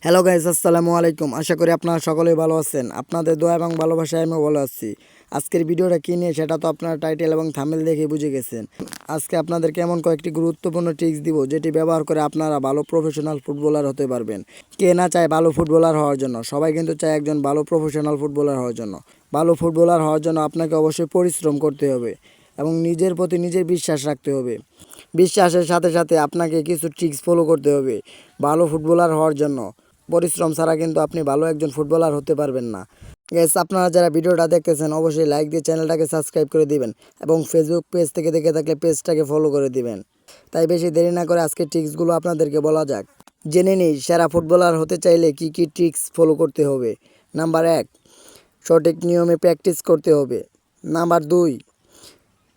Hello guys, আসসালামু আলাইকুম। আশা করি আপনারা সকলেই ভালো আছেন। আপনাদের দোয়া এবং ভালোবাসায় আমি ভালো আছি। আজকের ভিডিওটা কী নিয়ে সেটা তো আপনারা টাইটেল এবং থাম্বনেল দেখে বুঝে গেছেন। আজকে আপনাদেরকে এমন কয়েকটি গুরুত্বপূর্ণ ট্রিক্স দিব যেটি ব্যবহার করে আপনারা ভালো প্রফেশনাল ফুটবলার হতে পারবেন। কে না চায় ভালো ফুটবলার হওয়ার জন্য? সবাই কিন্তু চায় একজন ভালো প্রফেশনাল ফুটবলার হওয়ার জন্য। ভালো ফুটবলার হওয়ার জন্য আপনাকে অবশ্যই পরিশ্রম করতে হবে এবং নিজের প্রতি নিজের বিশ্বাস রাখতে হবে। বিশ্বাসের সাথে সাথে আপনাকে কিছু ট্রিক্স ফলো করতে হবে ভালো ফুটবলার হওয়ার জন্য। পরিশ্রম ছাড়া কিন্তু আপনি ভালো একজন ফুটবলার হতে পারবেন না। গাইস, আপনারা যারা ভিডিওটা দেখতেছেন অবশ্যই লাইক দিয়ে চ্যানেলটাকে সাবস্ক্রাইব করে দিবেন এবং ফেসবুক পেজ থেকে দেখে থাকলে পেজটাকে ফলো করে দিবেন। তাই বেশি দেরি না করে আজকে ট্রিক্সগুলো আপনাদেরকে বলা যাক। জেনে নিই সেরা ফুটবলার হতে চাইলে কি কি ট্রিক্স ফলো করতে হবে। নাম্বার 1, সঠিক নিয়মে প্র্যাকটিস করতে হবে। নাম্বার 2,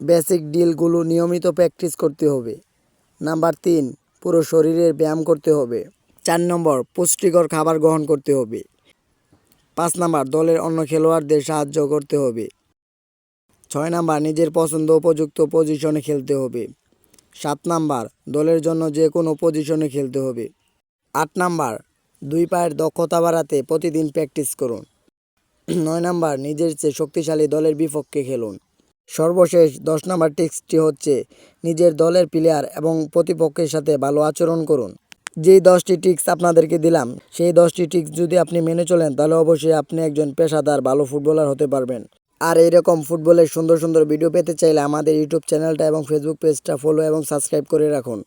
বেসিক ডিলগুলো নিয়মিত প্র্যাকটিস করতে হবে। নাম্বার 3, পুরো শরীরের ব্যায়াম করতে হবে। 4 নম্বর, পুষ্টিকর খাবার গ্রহণ করতে হবে। 5 নাম্বার, দলের অন্য খেলোয়াড়দের সাহায্য করতে হবে। 6 নাম্বার, নিজের পছন্দ উপযুক্ত পজিশনে খেলতে হবে। 7 নাম্বার, দলের জন্য যে কোনো পজিশনে খেলতে হবে। 8 নাম্বার, 2 পায়ের দক্ষতা বাড়াতে প্রতিদিন প্র্যাকটিস করুন। 9 নাম্বার, নিজের চেয়ে শক্তিশালী দলের বিপক্ষে খেলুন। সর্বশেষ 10 নাম্বার টিপসটি হচ্ছে নিজের দলের প্লেয়ার এবং প্রতিপক্ষের সাথে ভালো আচরণ করুন। যেই 10টি ট্রিক্স আপনাদেরকে দিলাম সেই 10টি ট্রিক্স যদি আপনি মেনে চলেন তাহলে অবশ্যই আপনি একজন পেশাদার ভালো ফুটবলার হতে পারবেন। আর এইরকম ফুটবলের সুন্দর সুন্দর ভিডিও পেতে চাইলে আমাদের ইউটিউব চ্যানেলটা এবং ফেসবুক পেজটা ফলো এবং সাবস্ক্রাইব করে রাখুন।